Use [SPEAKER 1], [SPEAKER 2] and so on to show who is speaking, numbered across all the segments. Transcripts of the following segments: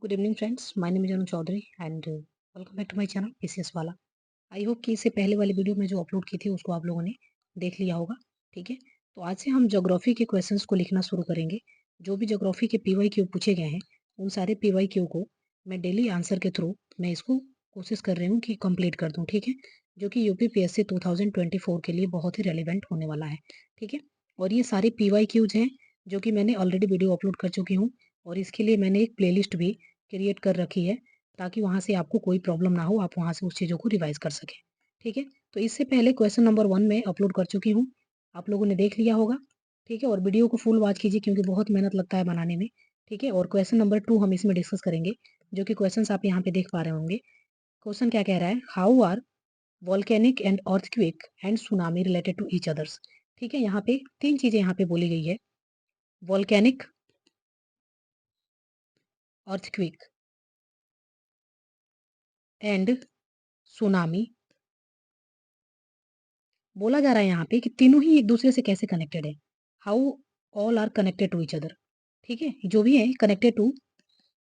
[SPEAKER 1] Good evening friends, my name is Anu Chaudhary and welcome back to my channel PCS वाला। I hope कि इससे पहले वाली वीडियो में जो अपलोड की थी उसको आप लोगों ने देख लिया होगा। ठीक है, तो आज से हम ज्योग्राफी के क्वेश्चंस को लिखना शुरू करेंगे। जो भी ज्योग्राफी के पीवाईक्यू पूछे गए हैं उन सारे पीवाईक्यू को मैं डेली आंसर के थ्रू मैं इसको कोशिश कर रही हूँ कि कंप्लीट कर दूँ। ठीक है, जो कि यूपीपीएससी 2024 के लिए बहुत ही रेलिवेंट होने वाला है। ठीक है, और ये सारे पीवाईक्यूज हैं जो कि मैंने ऑलरेडी वीडियो अपलोड कर चुकी हूँ, और इसके लिए मैंने एक प्लेलिस्ट भी क्रिएट कर रखी है ताकि वहाँ से आपको कोई प्रॉब्लम ना हो, आप वहाँ से उस चीज़ों को रिवाइज कर सकें। ठीक है, तो इससे पहले क्वेश्चन नंबर 1 में अपलोड कर चुकी हूँ, आप लोगों ने देख लिया होगा। ठीक है, और वीडियो को फुल वॉच कीजिए क्योंकि बहुत मेहनत लगता है बनाने में। ठीक है, और क्वेश्चन नंबर 2 हम इसमें डिस्कस करेंगे, जो कि क्वेश्चंस आप यहाँ पे देख पा रहे होंगे। क्वेश्चन क्या कह रहा है, how are volcanic and earthquake and tsunami related to each others. ठीक है, यहाँ पे 3 चीजें यहाँ पे बोली गई है, वॉल्केनिक, अर्थक्वेक एंड सुनामी। बोला जा रहा है यहाँ पे कि तीनों ही एक दूसरे से कैसे कनेक्टेड है, how all are connected to each other. ठीक है, जो भी है कनेक्टेड टू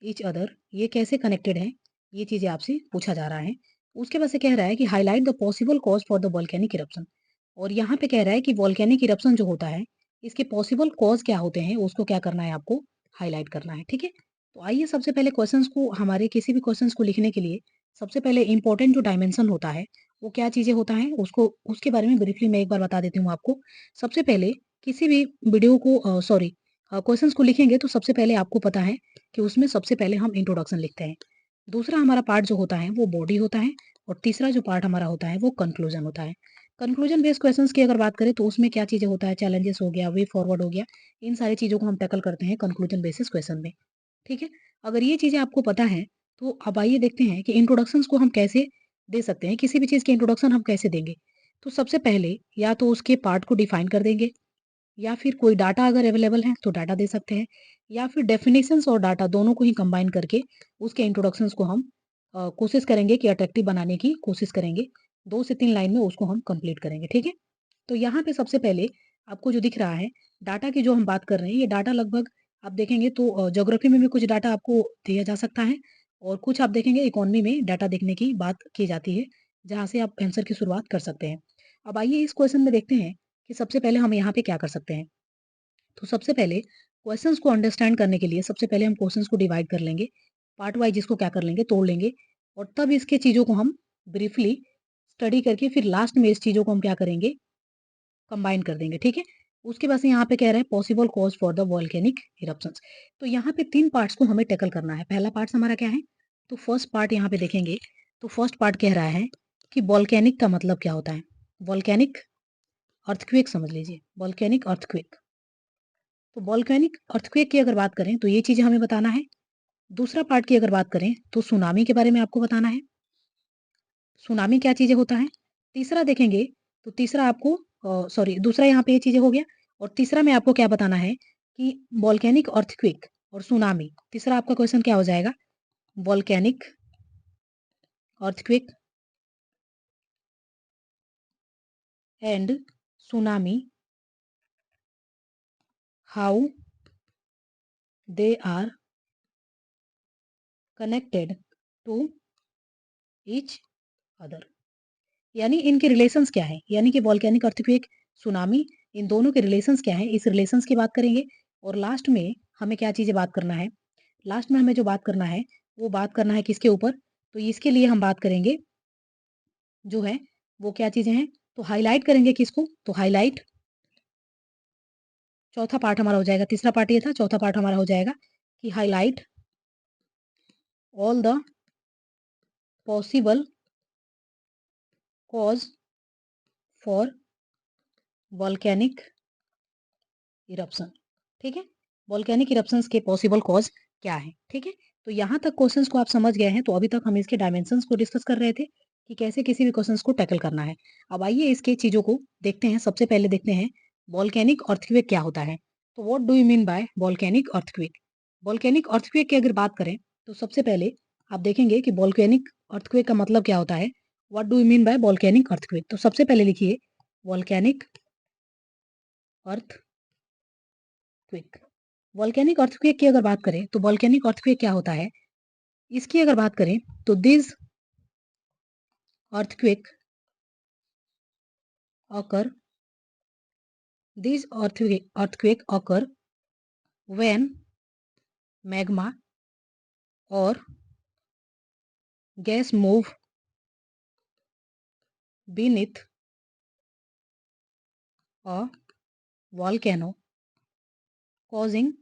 [SPEAKER 1] ईच अदर, ये कैसे कनेक्टेड है, ये चीजें आपसे पूछा जा रहा है। उसके बाद से कह रहा है कि highlight the possible cause for the volcanic eruption. और यहाँ पे कह रहा है कि वॉल्केनिक इरप्शन जो होता है इसके पॉसिबल कॉज क्या होते हैं, उसको क्या करना है, आपको हाईलाइट करना है। ठीक है, तो आइए सबसे पहले क्वेश्चंस को, हमारे किसी भी क्वेश्चंस को लिखने के लिए सबसे पहले इंपॉर्टेंट जो डायमेंशन होता है वो क्या चीजें होता है, उसको उसके बारे में ब्रीफली मैं एक बार बता देती हूँ आपको। सबसे पहले किसी भी वीडियो को सॉरी क्वेश्चंस को लिखेंगे तो सबसे पहले आपको पता है कि उसमें सबसे पहले हम इंट्रोडक्शन लिखते हैं। दूसरा हमारा पार्ट जो होता है वो बॉडी होता है, और तीसरा जो पार्ट हमारा होता है वो कंक्लूजन होता है। कंक्लूजन बेस्ड क्वेश्चंस की अगर बात करें तो उसमें क्या चीजें होता है, चैलेंजेस हो गया, वे फॉरवर्ड हो गया, इन सारी चीजों को हम टैकल करते हैं कंक्लूजन बेसिस क्वेश्चन में। ठीक है, अगर ये चीजें आपको पता है तो अब आइए देखते हैं कि इंट्रोडक्शंस को हम कैसे दे सकते हैं, किसी भी चीज के इंट्रोडक्शन हम कैसे देंगे। तो सबसे पहले या तो उसके पार्ट को डिफाइन कर देंगे, या फिर कोई डाटा अगर अवेलेबल है तो डाटा दे सकते हैं, या फिर डेफिनेशंस और डाटा दोनों को ही कंबाइन करके उसके इंट्रोडक्शंस को हम कोशिश करेंगे कि अट्रैक्टिव बनाने की कोशिश करेंगे। 2 से 3 लाइन में उसको हम कंप्लीट करेंगे। ठीक है, तो यहाँ पे सबसे पहले आपको जो दिख रहा है, डाटा की जो हम बात कर रहे हैं, ये डाटा लगभग आप देखेंगे तो ज्योग्राफी में भी कुछ डाटा आपको दिया जा सकता है, और कुछ आप देखेंगे इकोनॉमी में डाटा देखने की बात की जाती है, जहाँ से आप आंसर की शुरुआत कर सकते हैं। अब आइए इस क्वेश्चन में देखते हैं कि सबसे पहले हम यहाँ पे क्या कर सकते हैं। तो सबसे पहले क्वेश्चंस को अंडरस्टैंड करने के लिए सबसे पहले हम क्वेश्चंस को डिवाइड कर लेंगे, पार्ट वाइज इसको क्या कर लेंगे, तोड़ लेंगे, और तब इसके चीज़ों को हम ब्रीफली स्टडी करके फिर लास्ट में इस चीज़ों को हम क्या करेंगे, कंबाइन कर देंगे। ठीक है, उसके बाद से यहाँ पे कह रहा है possible cause for the volcanic eruptions. तो यहाँ पे 3 पार्ट्स को हमें टैकल करना है। पहला पार्ट हमारा क्या है, तो फर्स्ट पार्ट यहाँ पे देखेंगे तो फर्स्ट पार्ट कह रहा है कि वॉल्केनिक का मतलब क्या होता है। वॉल्केनिक अर्थक्वेक समझ लीजिए, वॉल्केनिक अर्थक्वेक। तो वॉल्केनिक अर्थक्वेक की अगर बात करें तो ये चीजें हमें बताना है। दूसरा पार्ट की अगर बात करें तो सुनामी के बारे में आपको बताना है, सुनामी क्या चीजें होता है। तीसरा देखेंगे तो तीसरा आपको सॉरी दूसरा यहाँ पे ये चीजें हो गया, और तीसरा में आपको क्या बताना है कि वॉल्केनिक अर्थक्वेक और सुनामी। तीसरा आपका क्वेश्चन क्या हो जाएगा, volcanic earthquake and tsunami, how they are connected to each other. यानी इनके रिलेशंस क्या है, यानी कि वॉल्केनिक अर्थक्वेक, सुनामी, इन दोनों के रिलेशंस क्या है, इस रिलेशंस की बात करेंगे। और लास्ट में हमें क्या चीजें बात करना है, लास्ट में हमें जो बात करना है वो बात करना है किसके ऊपर, तो इसके लिए हम बात करेंगे जो है वो क्या चीजें हैं, तो हाईलाइट करेंगे किसको, तो हाईलाइट चौथा पार्ट हमारा हो जाएगा। तीसरा पार्ट ये था, चौथा पार्ट हमारा हो जाएगा कि highlight all the possible cause for volcanic eruption. ठीक है, वॉल्केनिक इरप्शंस के पॉसिबल कॉज क्या है। ठीक है, तो यहाँ तक क्वेश्चंस को आप समझ गए हैं। तो अभी तक हम इसके डायमेंशंस को डिस्कस कर रहे थे कि कैसे किसी भी क्वेश्चंस को टैकल करना है। अब आइए इसके चीजों को देखते हैं। सबसे पहले देखते हैं वॉल्केनिक अर्थक्वेक क्या होता है। तो what do you mean by volcanic earthquake. Volcanic earthquake की अगर बात करें तो सबसे पहले आप देखेंगे कि वॉल्केनिक अर्थक्वेक का मतलब क्या होता है। What do you mean by volcanic earthquake, तो सबसे पहले लिखिए वॉल्केनिक अर्थ क्विक। वॉल्केनिक अर्थक्वेक की अगर बात करें तो वॉल्केनिक अर्थक्वेक क्या होता है, इसकी अगर बात करें तो this earthquake occur these earthquake occur when magma or gas move beneath a volcano causing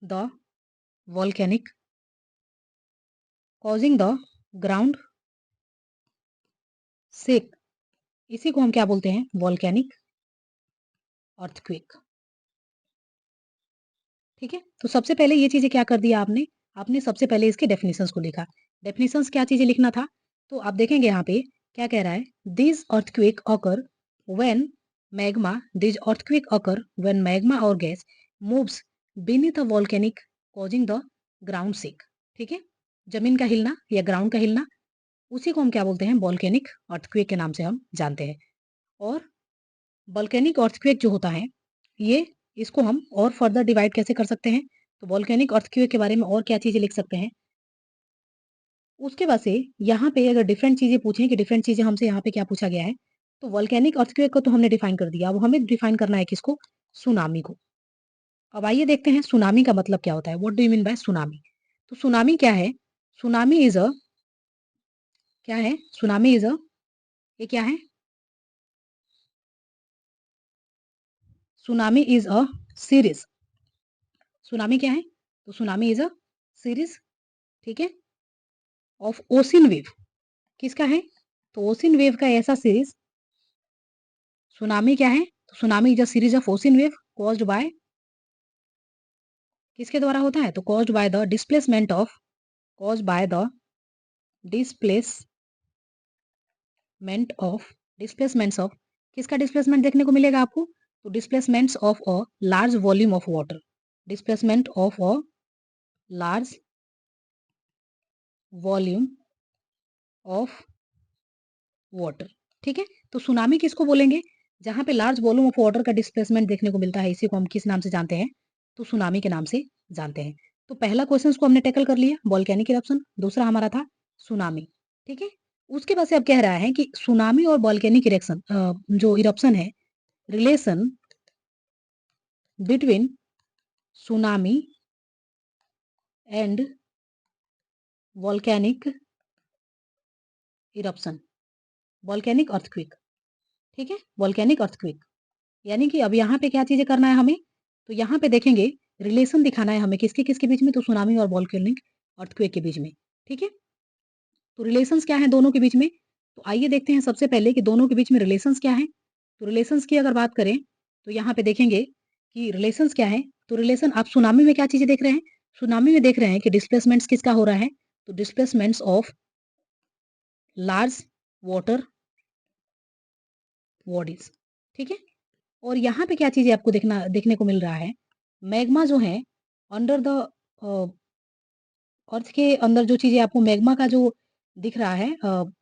[SPEAKER 1] the volcanic causing the ground shake. इसी को हम क्या बोलते हैं? Volcanic earthquake. ठीक है, तो सबसे पहले ये चीजें क्या कर दिया आपने? आपने सबसे पहले इसके डेफिनेशंस को लिखा। डेफिनेशंस क्या चीजें लिखना था? तो आप देखेंगे यहाँ पे क्या कह रहा है? This earthquake occur when magma this earthquake occur when magma और gas moves beneath a volcanic causing the ground shake. ठीक है, जमीन का हिलना या ग्राउंड का हिलना, उसी को हम क्या बोलते हैं? वॉल्केनिक अर्थक्वेक के नाम से हम जानते हैं। और वॉल्केनिक अर्थक्वेक जो होता है, ये इसको हम और फर्दर डिवाइड कैसे कर सकते हैं? तो वॉल्केनिक अर्थक्वेक के बारे में और क्या चीजें लिख सकते हैं? उसके बाद से यहाँ पे अगर डिफरेंट चीजें पूछें कि डिफरेंट चीजें हमसे यहाँ पे क्या पूछा गया है, तो वॉल्केनिक अर्थक्वेक को तो हमने डिफाइन कर दिया। अब हमें डिफाइन करना है किसको? सुनामी को। अब आइए देखते हैं सुनामी का मतलब क्या होता है। What do you mean by tsunami? तो सुनामी क्या है? सुनामी इज अ क्या है? सुनामी इज अ ये क्या है? Tsunami is a series. Tsunami क्या है? तो सुनामी इज अ सीरीज, ठीक है, ऑफ ओशन वेव। किसका है? तो ओशन वेव का ऐसा सीरीज। सुनामी क्या है? तो tsunami is a series of ocean wave caused by, किसके द्वारा होता है? तो caused by the displacement of, caused by the displacements of, किसका डिस्प्लेसमेंट देखने को मिलेगा आपको? तो displacements of a large volume of water, displacement of a large volume of water. ठीक है, तो सुनामी किसको बोलेंगे? जहां पे लार्ज वॉल्यूम ऑफ वाटर का डिस्प्लेसमेंट देखने को मिलता है, इसी को हम किस नाम से जानते हैं? तो सुनामी के नाम से जानते हैं। तो पहला क्वेश्चन को हमने टैकल कर लिया, वॉल्केनिक इरप्शन। दूसरा हमारा था सुनामी। ठीक है, उसके बाद से अब कह रहा है कि सुनामी और वॉल्केनिक इरेक्शन जो इरप्शन है, relation between tsunami and volcanic eruption, volcanic earthquake. ठीक है, वॉल्केनिक अर्थक्वेक, यानी कि अब यहाँ पे क्या चीजें करना है हमें? तो यहाँ पे देखेंगे रिलेशन दिखाना है हमें किसके किसके बीच में? तो सुनामी और वॉल्केनिक अर्थक्वेक के बीच में। ठीक है, तो रिलेशंस क्या है दोनों के बीच में? तो आइए देखते हैं सबसे पहले कि दोनों के बीच में रिलेशंस क्या है। तो रिलेशंस की अगर बात करें तो यहाँ पे देखेंगे कि रिलेशंस क्या है। तो रिलेशन आप सुनामी में क्या चीजें देख रहे हैं? सुनामी में देख रहे हैं कि डिस्प्लेसमेंट्स किसका हो रहा है? तो displacements of large water bodies. ठीक है, और यहाँ पे क्या चीजें आपको देखने को मिल रहा है? मैग्मा जो है अंडर द अर्थ के अंदर, जो चीजें आपको मैग्मा का जो दिख रहा है,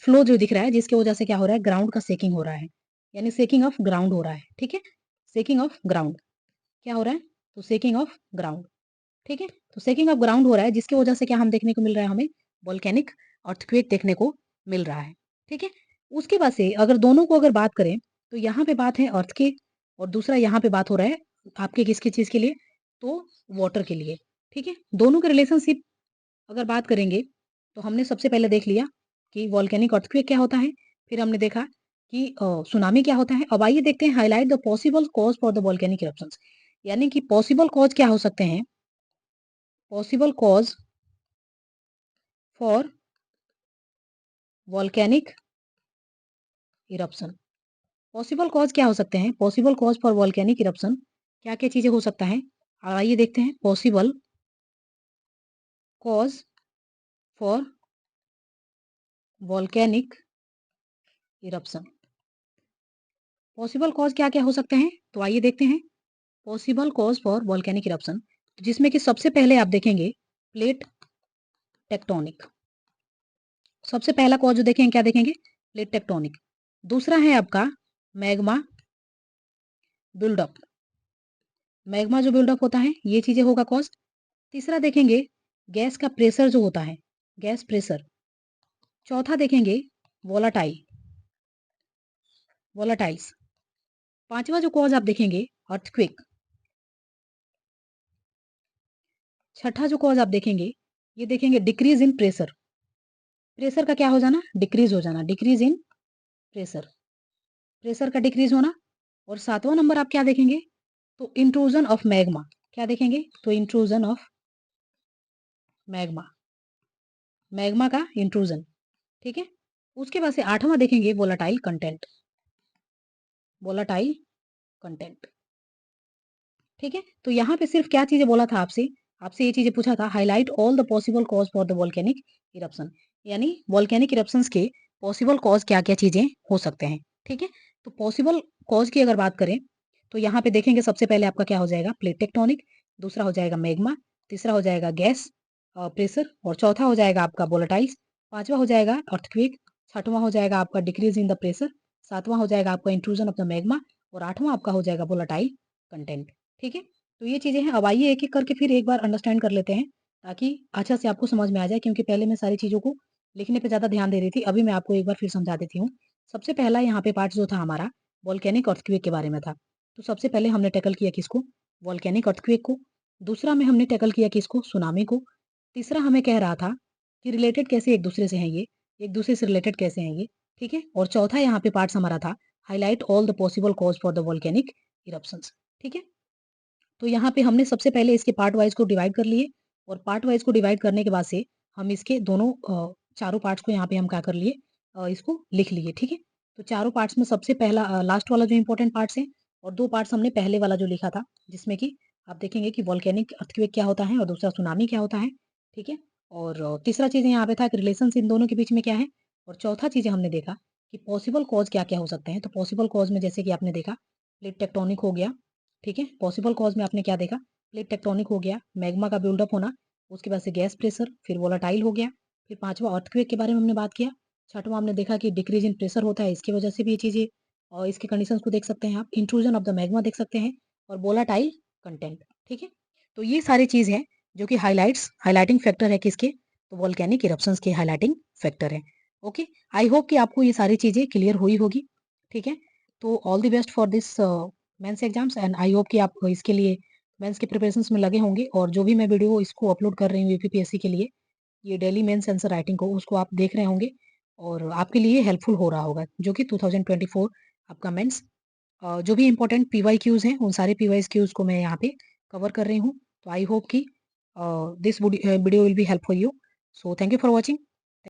[SPEAKER 1] फ्लो जो दिख रहा है, जिसकी वजह से क्या हो रहा है? ग्राउंड का सेकिंग हो रहा है, यानी सेकिंग ऑफ ग्राउंड हो रहा है। ठीक है, सेकिंग ऑफ ग्राउंड क्या हो रहा है? तो सेकिंग ऑफ ग्राउंड। ठीक है, तो सेकिंग ऑफ ग्राउंड हो रहा है, जिसकी वजह से क्या हम देखने को मिल रहा है? हमें वोल्केनिक अर्थक्वेक देखने को मिल रहा है। ठीक है, उसके बाद से अगर दोनों को अगर बात करें तो यहाँ पे बात है अर्थ की, और दूसरा यहाँ पे बात हो रहा है आपके किसकी चीज के लिए? तो वाटर के लिए। ठीक है, दोनों के रिलेशनशिप अगर बात करेंगे तो हमने सबसे पहले देख लिया कि वॉल्केनिक अर्थक्वेक क्या होता है, फिर हमने देखा कि सुनामी क्या होता है। अब आइए देखते हैं highlight the possible cause for the volcanic eruptions, यानी कि पॉसिबल कॉज क्या हो सकते हैं? Possible cause for volcanic eruption. Possible cause क्या हो सकते हैं? Possible cause for volcanic eruption क्या क्या चीजें हो सकता है? आइए देखते हैं possible cause for volcanic eruption. Possible cause क्या क्या हो सकते हैं? तो आइए देखते हैं possible cause for volcanic eruption, जिसमें कि सबसे पहले आप देखेंगे प्लेट टेक्टोनिक। सबसे पहला कॉज जो देखेंगे क्या देखेंगे? Plate tectonic. दूसरा है आपका मैग्मा बिल्डअप, मैग्मा जो बिल्डअप होता है, ये चीजें होगा कॉज। तीसरा देखेंगे गैस का प्रेशर जो होता है, गैस प्रेशर। चौथा देखेंगे वोलाटाइल, वोलाटाइल्स। पांचवा जो कॉज आप देखेंगे अर्थक्वेक। छठा जो कॉज आप देखेंगे, ये देखेंगे डिक्रीज इन प्रेशर। प्रेशर का क्या हो जाना, डिक्रीज हो जाना, डिक्रीज इन प्रेशर, प्रेशर का डिक्रीज होना। और सातवां नंबर आप क्या देखेंगे, तो इंट्रूजन ऑफ मैग्मा। क्या देखेंगे, तो इंट्रूजन ऑफ मैग्मा, मैग्मा का इंट्रूजन। ठीक है, उसके बाद से आठवां देखेंगे वोलाटाइल कंटेंट, वोलाटाइल कंटेंट। ठीक है, तो यहाँ पे सिर्फ क्या चीजें बोला था आपसे, आपसे ये चीजें पूछा था, highlight all the possible cause for the volcanic eruption, यानी वोल्केनिक इरप्शंस के पॉसिबल कॉज क्या क्या चीजें हो सकते हैं। ठीक है, तो पॉसिबल कॉज की अगर बात करें तो यहाँ पे देखेंगे सबसे पहले आपका क्या हो जाएगा, प्लेट टेक्टोनिक, दूसरा हो जाएगा मैग्मा, तीसरा हो जाएगा गैस प्रेशर, और चौथा हो जाएगा आपका वोलेटाइल्स, पांचवा हो जाएगा अर्थक्वेक, छठवां हो जाएगा आपका डिक्रीज इन द प्रेशर, सातवां हो जाएगा आपका इंट्रूजन ऑफ द मैग्मा, और आठवां आपका हो जाएगा वोलेटाइल कंटेंट। ठीक है, तो ये चीजें हैं। अब आइए एक एक करके फिर एक बार अंडरस्टैंड कर लेते हैं, ताकि अच्छा से आपको समझ में आ जाए, क्योंकि पहले मैं सारी चीजों को लिखने पे ज्यादा ध्यान दे रही थी, अभी मैं आपको एक बार फिर समझा देती हूँ। सबसे पहला यहाँ पे पार्ट जो था हमारा वोल्केनिक अर्थक्वेक के बारे में था। तो सबसे पहले हमने टैकल किया किसको, वोल्केनिक अर्थक्वेक को। दूसरा में हमने टैकल किया किसको, सुनामी को। तीसरा हमें कह रहा था कि रिलेटेड कैसे एक दूसरे से हैं ये, एक दूसरे से रिलेटेड कैसे हैं ये। ठीक है, और चौथा यहाँ पे पार्ट हमारा था highlight all the possible cause for the volcanic eruptions. ठीक है, तो यहाँ पे हमने सबसे पहले इसके पार्ट वाइज को डिवाइड कर लिए, और पार्ट वाइज को डिवाइड करने के बाद से हम इसके दोनों चारों पार्ट्स को यहाँ पे हम क्या कर लिए, इसको लिख लिए। ठीक है, तो चारों पार्ट्स में सबसे पहला लास्ट वाला जो इंपॉर्टेंट पार्ट्स है, और दो पार्ट्स हमने पहले वाला जो लिखा था, जिसमें कि आप देखेंगे कि वॉल्केनिक अर्थक्वेक क्या होता है और दूसरा सुनामी क्या होता है। ठीक है, और तीसरा चीज यहाँ पे था कि रिलेशन इन दोनों के बीच में क्या है, और चौथा चीज हमने देखा कि पॉसिबल कॉज क्या क्या हो सकते हैं। तो पॉसिबल कॉज में जैसे कि आपने देखा प्लेट टेक्टोनिक हो गया। ठीक है, पॉसिबल कॉज में आपने क्या देखा, प्लेट टेक्टोनिक हो गया, मैग्मा का बिल्डअप होना, उसके बाद से गैस प्रेशर, फिर वोलाटाइल हो गया, फिर पांचवा अर्थक्वेक के बारे में हमने बात किया, छठवां हमने देखा कि डिक्रीज इन प्रेशर होता है, इसकी वजह से भी ये चीजें और इसके कंडीशंस को देख सकते हैं आप, इंट्रूजन ऑफ द मैग्मा देख सकते हैं, और वोलाटाइल कंटेंट। ठीक है, तो ये सारी चीज है जो कि हाईलाइटिंग फैक्टर है किसके, तो वोल्केनिक इरप्शंस के हाईलाइटिंग फैक्टर है। ओके, आई होप कि आपको ये सारी चीजें क्लियर हुई होगी। ठीक है, तो all the best for this mains exams, and I hope कि आप इसके लिए मेंस के प्रिपरेशंस में लगे होंगे, और जो भी मैं वीडियो इसको अपलोड कर रही हूँ यूपीपीएससी के लिए, ये डेली मेंस आंसर राइटिंग को, उसको आप देख रहे होंगे, और आपके लिए हेल्पफुल हो रहा होगा, जो कि 2024 आपका मेंस जो भी इंपॉर्टेंट पीवाई क्यूज हैं, उन सारे पीवाई क्यूज को मैं यहाँ पे कवर कर रही हूँ। तो आई होप कि this video will be help for you. So thank you for watching.